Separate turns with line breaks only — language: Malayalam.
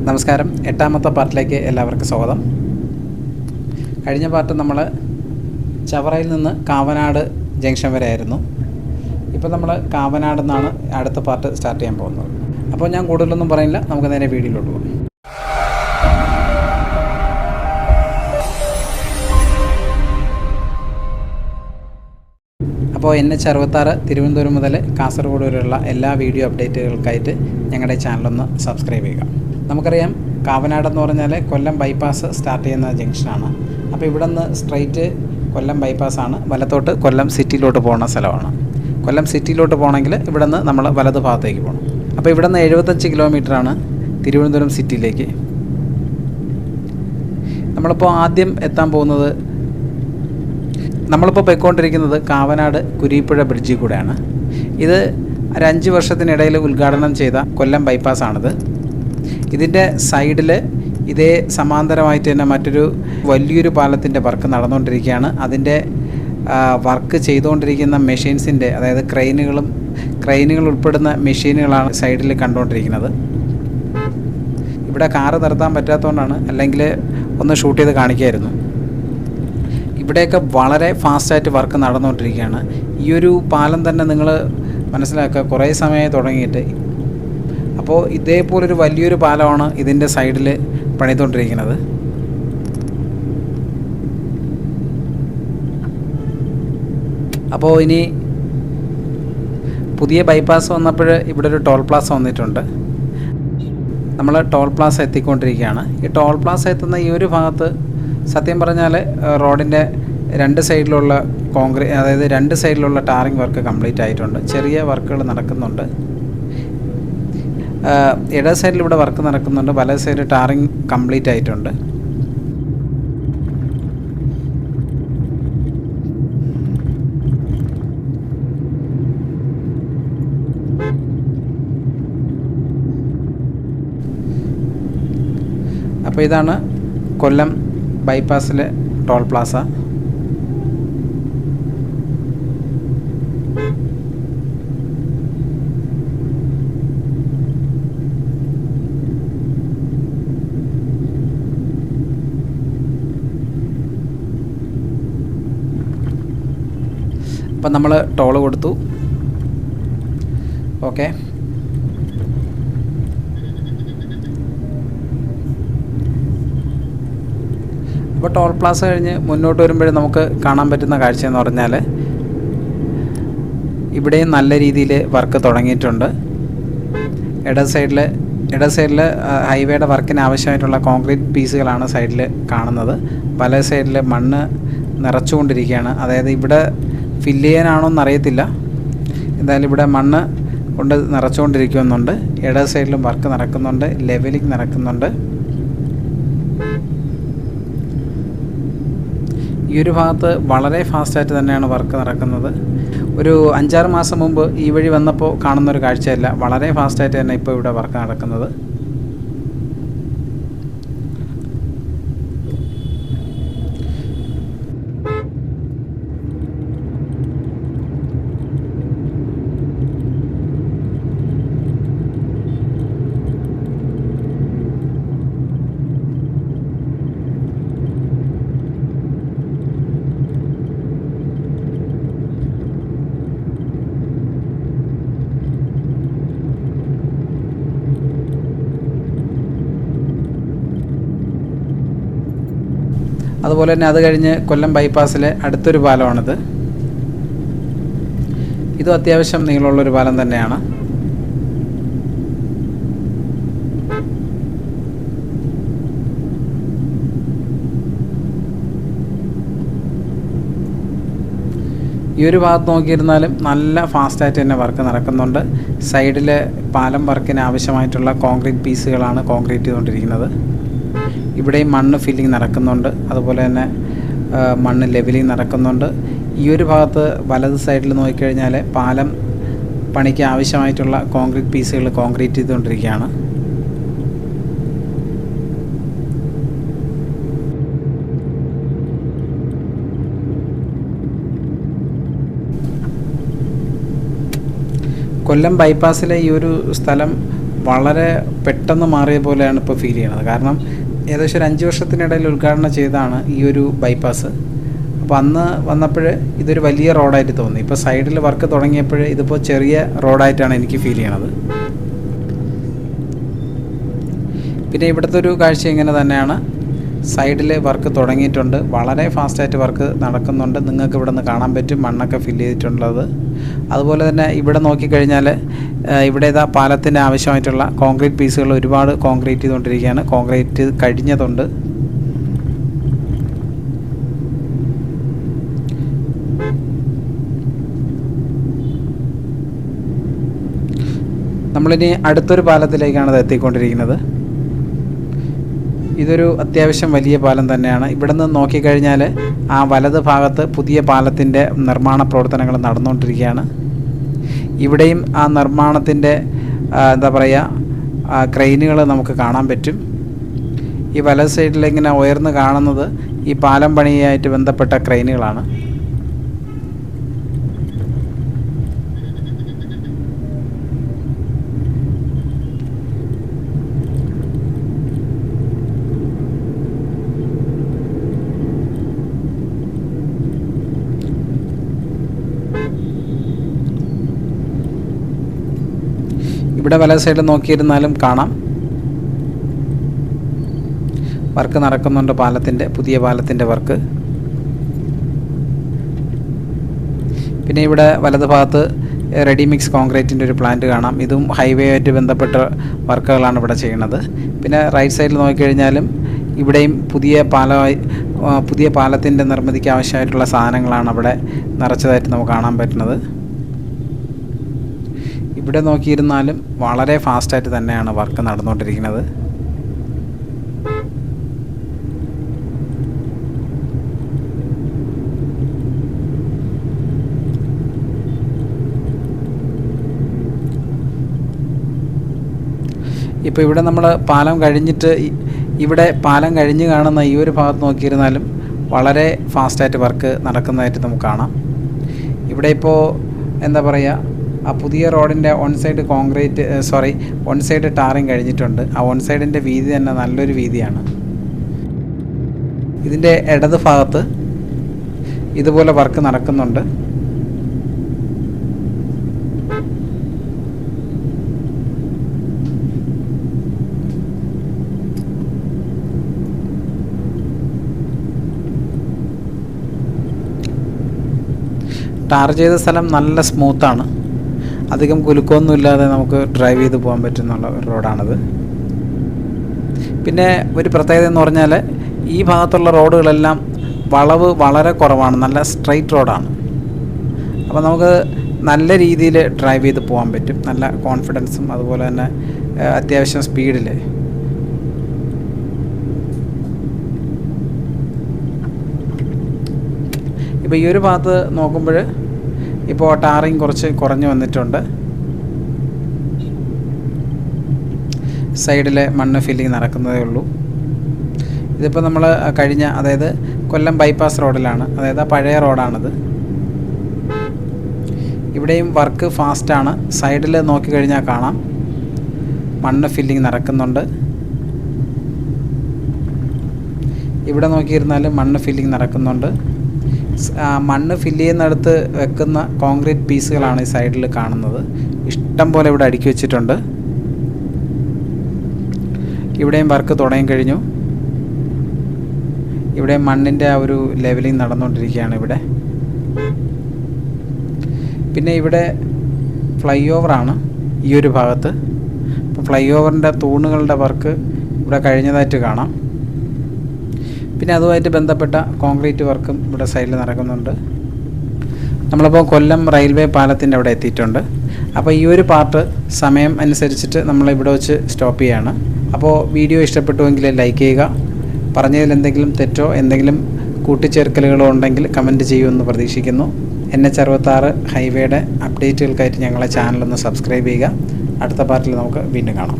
നമസ്കാരം. എട്ടാമത്തെ പാർട്ടിലേക്ക് എല്ലാവർക്കും സ്വാഗതം. കഴിഞ്ഞ പാർട്ട് നമ്മൾ ചവറയിൽ നിന്ന് കാവനാട് ജംഗ്ഷൻ വരെ ആയിരുന്നു. ഇപ്പോൾ നമ്മൾ കാവനാട് നിന്നാണ് അടുത്ത പാർട്ട് സ്റ്റാർട്ട് ചെയ്യാൻ പോകുന്നത്. അപ്പോൾ ഞാൻ കൂടുതലൊന്നും പറയുന്നില്ല, നമുക്ക് നേരെ വീഡിയോയിലോട്ട് പോകാം. അപ്പോൾ NH66 തിരുവനന്തപുരം മുതൽ കാസർഗോഡ് വരെയുള്ള എല്ലാ വീഡിയോ അപ്ഡേറ്റുകൾക്കായിട്ട് ഞങ്ങളുടെ ചാനലൊന്ന് സബ്സ്ക്രൈബ് ചെയ്യുക. നമുക്കറിയാം, കാവനാടെന്ന് പറഞ്ഞാൽ കൊല്ലം ബൈപ്പാസ് സ്റ്റാർട്ട് ചെയ്യുന്ന ജംഗ്ഷനാണ്. അപ്പോൾ ഇവിടെ നിന്ന് സ്ട്രൈറ്റ് കൊല്ലം ബൈപ്പാസാണ്, വലത്തോട്ട് കൊല്ലം സിറ്റിയിലോട്ട് പോകുന്ന സ്ഥലമാണ്. കൊല്ലം സിറ്റിയിലോട്ട് പോകണമെങ്കിൽ ഇവിടെ നിന്ന് നമ്മൾ വലത് ഭാഗത്തേക്ക് പോകണം. അപ്പോൾ ഇവിടെ നിന്ന് 75 കിലോമീറ്ററാണ് തിരുവനന്തപുരം സിറ്റിയിലേക്ക്. നമ്മളിപ്പോൾ ആദ്യം എത്താൻ പോകുന്നത്, നമ്മളിപ്പോൾ പോയിക്കൊണ്ടിരിക്കുന്നത് കാവനാട് കുരീപ്പുഴ ബ്രിഡ്ജിൽ കൂടെയാണ്. ഇത് ഒരു 5 വർഷത്തിനിടയിൽ ഉദ്ഘാടനം ചെയ്ത കൊല്ലം ബൈപ്പാസാണിത്. ഇതിൻ്റെ സൈഡിൽ ഇതേ സമാന്തരമായിട്ട് തന്നെ മറ്റൊരു വലിയൊരു പാലത്തിൻ്റെ വർക്ക് നടന്നുകൊണ്ടിരിക്കുകയാണ്. അതിൻ്റെ വർക്ക് ചെയ്തുകൊണ്ടിരിക്കുന്ന മെഷീൻസിൻ്റെ, അതായത് ക്രെയിനുകൾ ഉൾപ്പെടുന്ന മെഷീനുകളാണ് സൈഡിൽ കണ്ടുകൊണ്ടിരിക്കുന്നത്. ഇവിടെ കാറ് നിർത്താൻ പറ്റാത്തതുകൊണ്ടാണ്, അല്ലെങ്കിൽ ഒന്ന് ഷൂട്ട് ചെയ്ത് കാണിക്കായിരുന്നു. ഇവിടെയൊക്കെ വളരെ ഫാസ്റ്റായിട്ട് വർക്ക് നടന്നുകൊണ്ടിരിക്കുകയാണ്. ഈ ഒരു പാലം തന്നെ നിങ്ങൾ മനസ്സിലാക്കുക, കുറേ സമയമായി തുടങ്ങിയിട്ട്. അപ്പോൾ ഇതേപോലൊരു വലിയൊരു പാലമാണ് ഇതിൻ്റെ സൈഡിൽ പണിതുകൊണ്ടിരിക്കുന്നത്. അപ്പോൾ ഇനി പുതിയ ബൈപ്പാസ് വന്നപ്പോൾ ഇവിടെ ഒരു ടോൾ പ്ലാസ വന്നിട്ടുണ്ട്. നമ്മൾ ടോൾ പ്ലാസ എത്തിക്കൊണ്ടിരിക്കുകയാണ്. ഈ ടോൾ പ്ലാസ എത്തുന്ന ഈ ഒരു ഭാഗത്ത് സത്യം പറഞ്ഞാൽ റോഡിൻ്റെ രണ്ട് സൈഡിലുള്ള അതായത് രണ്ട് സൈഡിലുള്ള ടാറിങ് വർക്ക് കംപ്ലീറ്റ് ആയിട്ടുണ്ട്. ചെറിയ വർക്കുകൾ നടക്കുന്നുണ്ട്. ഇട സൈഡിൽ ഇവിടെ വർക്ക് നടക്കുന്നുണ്ട്, വലത് സൈഡിൽ ടാറിങ് കംപ്ലീറ്റ് ആയിട്ടുണ്ട്. അപ്പോൾ ഇതാണ് കൊല്ലം ബൈപ്പാസിലെ ടോൾ പ്ലാസ. അപ്പം നമ്മൾ ടോള് കൊടുത്തു. ഓക്കെ, അപ്പോൾ ടോൾ പ്ലാസ കഴിഞ്ഞ് മുന്നോട്ട് വരുമ്പോഴേ നമുക്ക് കാണാൻ പറ്റുന്ന കാഴ്ച എന്ന് പറഞ്ഞാൽ, ഇവിടെയും നല്ല രീതിയിൽ വർക്ക് തുടങ്ങിയിട്ടുണ്ട്. ഇട സൈഡിൽ ഹൈവേയുടെ വർക്കിന് ആവശ്യമായിട്ടുള്ള കോൺക്രീറ്റ് പീസുകളാണ് സൈഡിൽ കാണുന്നത്. പല സൈഡിൽ മണ്ണ് നിറച്ചുകൊണ്ടിരിക്കുകയാണ്. അതായത് ഇവിടെ ഫില്ല് ചെയ്യാനാണോ എന്നറിയത്തില്ല, എന്തായാലും ഇവിടെ മണ്ണ് കൊണ്ട് നിറച്ചുകൊണ്ടിരിക്കുന്നുണ്ട്. ഇട സൈഡിലും വർക്ക് നടക്കുന്നുണ്ട്, ലെവലിംഗ് നടക്കുന്നുണ്ട്. ഈ ഒരു ഭാഗത്ത് വളരെ ഫാസ്റ്റായിട്ട് തന്നെയാണ് വർക്ക് നടക്കുന്നത്. ഒരു 5-6 മാസം മുമ്പ് ഈ വഴി വന്നപ്പോൾ കാണുന്നൊരു കാഴ്ചയല്ല, വളരെ ഫാസ്റ്റായിട്ട് തന്നെ ഇപ്പോൾ ഇവിടെ വർക്ക് നടക്കുന്നത്. അതുപോലെ തന്നെ അത് കഴിഞ്ഞ് കൊല്ലം ബൈപ്പാസിലെ അടുത്തൊരു പാലമാണിത്. ഇതും അത്യാവശ്യം നീളമുള്ളൊരു പാലം തന്നെയാണ്. ഈ ഒരു ഭാഗത്ത് നോക്കിയിരുന്നാലും നല്ല ഫാസ്റ്റായിട്ട് തന്നെ വർക്ക് നടക്കുന്നുണ്ട്. സൈഡിൽ പാലം വർക്കിന് ആവശ്യമായിട്ടുള്ള കോൺക്രീറ്റ് പീസുകളാണ് കോൺക്രീറ്റ് ചെയ്തുകൊണ്ടിരിക്കുന്നത്. ഇവിടെയും മണ്ണ് ഫില്ലിങ് നടക്കുന്നുണ്ട്, അതുപോലെ തന്നെ മണ്ണ് ലെവലിങ് നടക്കുന്നുണ്ട്. ഈ ഒരു ഭാഗത്ത് വലത് സൈഡിൽ നോക്കിക്കഴിഞ്ഞാൽ പാലം പണിക്ക് ആവശ്യമായിട്ടുള്ള കോൺക്രീറ്റ് പീസുകൾ കോൺക്രീറ്റ് ചെയ്തുകൊണ്ടിരിക്കുകയാണ്. കൊല്ലം ബൈപ്പാസിലെ ഈ ഒരു സ്ഥലം വളരെ പെട്ടെന്ന് മാറിയ പോലെയാണ് ഇപ്പോൾ ഫീൽ ചെയ്യുന്നത്. കാരണം ഏകദേശം ഒരു 5 വർഷത്തിനിടയിൽ ഉദ്ഘാടനം ചെയ്തതാണ് ഈ ഒരു ബൈപ്പാസ്. അപ്പോൾ അന്ന് വന്നപ്പോൾ ഇതൊരു വലിയ റോഡായിട്ട് തോന്നി. ഇപ്പോൾ സൈഡിൽ വർക്ക് തുടങ്ങിയപ്പോൾ ഇതിപ്പോൾ ചെറിയ റോഡായിട്ടാണ് എനിക്ക് ഫീൽ ചെയ്യണത്. പിന്നെ ഇവിടുത്തെ ഒരു കാഴ്ച ഇങ്ങനെ തന്നെയാണ്. സൈഡിൽ വർക്ക് തുടങ്ങിയിട്ടുണ്ട്, വളരെ ഫാസ്റ്റായിട്ട് വർക്ക് നടക്കുന്നുണ്ട്. നിങ്ങൾക്ക് ഇവിടെ നിന്ന് കാണാൻ പറ്റും മണ്ണൊക്കെ ഫില്ല് ചെയ്തിട്ടുള്ളത്. അതുപോലെ തന്നെ ഇവിടെ നോക്കിക്കഴിഞ്ഞാൽ ഇവിടെ ഇതാ പാലത്തിന് ആവശ്യമായിട്ടുള്ള കോൺക്രീറ്റ് പീസുകൾ ഒരുപാട് കോൺക്രീറ്റ് ചെയ്തുകൊണ്ടിരിക്കുകയാണ്. കോൺക്രീറ്റ് കഴിഞ്ഞതുണ്ട്. നമ്മളിനി അടുത്തൊരു പാലത്തിലേക്കാണ് ഇത് എത്തിക്കൊണ്ടിരിക്കുന്നത്. ഇതൊരു അത്യാവശ്യം വലിയ പാലം തന്നെയാണ്. ഇവിടെ നിന്ന് നോക്കിക്കഴിഞ്ഞാൽ ആ വലത് ഭാഗത്ത് പുതിയ പാലത്തിൻ്റെ നിർമ്മാണ പ്രവർത്തനങ്ങൾ നടന്നുകൊണ്ടിരിക്കുകയാണ്. ഇവിടെയും ആ നിർമ്മാണത്തിൻ്റെ എന്താ പറയുക ക്രെയിനുകൾ നമുക്ക് കാണാൻ പറ്റും. ഈ വലത് സൈഡിലിങ്ങനെ ഉയർന്ന് കാണുന്നത് ഈ പാലം പണിയായിട്ട് ബന്ധപ്പെട്ട ക്രെയിനുകളാണ്. ഇവിടെ വല സൈഡിൽ നോക്കിയിരുന്നാലും കാണാം വർക്ക് നടക്കുന്നുണ്ട്. പുതിയ പാലത്തിൻ്റെ വർക്ക്. പിന്നെ ഇവിടെ വലത് ഭാഗത്ത് റെഡി മിക്സ് കോൺക്രീറ്റിൻ്റെ ഒരു പ്ലാന്റ് കാണാം. ഇതും ഹൈവേ ആയിട്ട് ബന്ധപ്പെട്ട വർക്കുകളാണ് ഇവിടെ ചെയ്യുന്നത്. പിന്നെ റൈറ്റ് സൈഡിൽ നോക്കിക്കഴിഞ്ഞാലും ഇവിടെയും പുതിയ പാലത്തിൻ്റെ നിർമ്മിതിക്ക് ആവശ്യമായിട്ടുള്ള സാധനങ്ങളാണ് അവിടെ നിറച്ചതായിട്ട് നമുക്ക് കാണാൻ പറ്റുന്നത്. ഇവിടെ നോക്കിയിരുന്നാലും വളരെ ഫാസ്റ്റായിട്ട് തന്നെയാണ് വർക്ക് നടന്നുകൊണ്ടിരിക്കുന്നത്. ഇപ്പോൾ ഇവിടെ നമ്മൾ പാലം കഴിഞ്ഞിട്ട് ഇവിടെ പാലം കഴിഞ്ഞ് കാണുന്ന ഈ ഒരു ഭാഗത്ത് നോക്കിയിരുന്നാലും വളരെ ഫാസ്റ്റായിട്ട് വർക്ക് നടക്കുന്നതായിട്ട് നമുക്ക് കാണാം. ഇവിടെ ഇപ്പോൾ എന്താ പറയുക ആ പുതിയ റോഡിൻ്റെ വൺ സൈഡ് ടാറിങ് കഴിഞ്ഞിട്ടുണ്ട്. ആ വൺ സൈഡിൻ്റെ വീതി തന്നെ നല്ലൊരു വീതിയാണ്. ഇതിൻ്റെ ഇടത് ഭാഗത്ത് ഇതുപോലെ വർക്ക് നടക്കുന്നുണ്ട്. ടാർ ചെയ്ത സ്ഥലം നല്ല സ്മൂത്താണ്. അധികം കുലുക്കമൊന്നുമില്ലാതെ നമുക്ക് ഡ്രൈവ് ചെയ്ത് പോകാൻ പറ്റുന്നുള്ള ഒരു റോഡാണിത്. പിന്നെ ഒരു പ്രത്യേകത എന്ന് പറഞ്ഞാൽ ഈ ഭാഗത്തുള്ള റോഡുകളെല്ലാം വളവ് വളരെ കുറവാണ്, നല്ല സ്ട്രെയിറ്റ് റോഡാണ്. അപ്പോൾ നമുക്ക് നല്ല രീതിയിൽ ഡ്രൈവ് ചെയ്ത് പോകാൻ പറ്റും, നല്ല കോൺഫിഡൻസും അതുപോലെ തന്നെ അത്യാവശ്യം സ്പീഡിൽ. ഇപ്പോൾ ഈ ഒരു ഭാഗത്ത് നോക്കുമ്പോൾ ഇപ്പോൾ ടാറിങ് കുറച്ച് കുറഞ്ഞു വന്നിട്ടുണ്ട്. സൈഡിലെ മണ്ണ് ഫില്ലിങ് നടക്കുന്നതേ ഉള്ളൂ. ഇതിപ്പോൾ നമ്മൾ അതായത് കൊല്ലം ബൈപ്പാസ് റോഡിലാണ്, അതായത് ആ പഴയ റോഡാണിത്. ഇവിടെയും വർക്ക് ഫാസ്റ്റാണ്. സൈഡിൽ നോക്കിക്കഴിഞ്ഞാൽ കാണാം മണ്ണ് ഫില്ലിങ് നടക്കുന്നുണ്ട്. ഇവിടെ നോക്കിയിരുന്നാലും മണ്ണ് ഫില്ലിങ് നടക്കുന്നുണ്ട്. മണ്ണ് ഫില്ല് ചെയ്യുന്നിടത്ത് വെക്കുന്ന കോൺക്രീറ്റ് പീസുകളാണ് ഈ സൈഡിൽ കാണുന്നത്. ഇഷ്ടം പോലെ ഇവിടെ അടുക്കി വെച്ചിട്ടുണ്ട്. ഇവിടെയും വർക്ക് തുടങ്ങിക്കഴിഞ്ഞു. ഇവിടെ മണ്ണിൻ്റെ ആ ഒരു ലെവലിംഗ് നടന്നുകൊണ്ടിരിക്കുകയാണ് ഇവിടെ. പിന്നെ ഇവിടെ ഫ്ലൈ ഓവറാണ് ഈ ഒരു ഭാഗത്ത്. അപ്പോൾ ഫ്ലൈ ഓവറിൻ്റെ തൂണുകളുടെ വർക്ക് ഇവിടെ കഴിഞ്ഞതായിട്ട് കാണാം. പിന്നെ അതുമായിട്ട് ബന്ധപ്പെട്ട കോൺക്രീറ്റ് വർക്കും ഇവിടെ സൈഡിൽ നടക്കുന്നുണ്ട്. നമ്മളിപ്പോൾ കൊല്ലം റെയിൽവേ പാലത്തിൻ്റെ അവിടെ എത്തിയിട്ടുണ്ട്. അപ്പോൾ ഈ ഒരു പാർട്ട് സമയം അനുസരിച്ചിട്ട് നമ്മളിവിടെ വെച്ച് സ്റ്റോപ്പ് ചെയ്യുകയാണ്. അപ്പോൾ വീഡിയോ ഇഷ്ടപ്പെട്ടുവെങ്കിൽ ലൈക്ക് ചെയ്യുക. പറഞ്ഞതിൽ എന്തെങ്കിലും തെറ്റോ എന്തെങ്കിലും കൂട്ടിച്ചേർക്കലുകളോ ഉണ്ടെങ്കിൽ കമൻറ്റ് ചെയ്യുമെന്ന് പ്രതീക്ഷിക്കുന്നു. NH66 ഹൈവേയുടെ അപ്ഡേറ്റുകൾക്കായിട്ട് ഞങ്ങളെ ചാനലൊന്ന് സബ്സ്ക്രൈബ് ചെയ്യുക. അടുത്ത പാർട്ടിൽ നമുക്ക് വീണ്ടും കാണാം.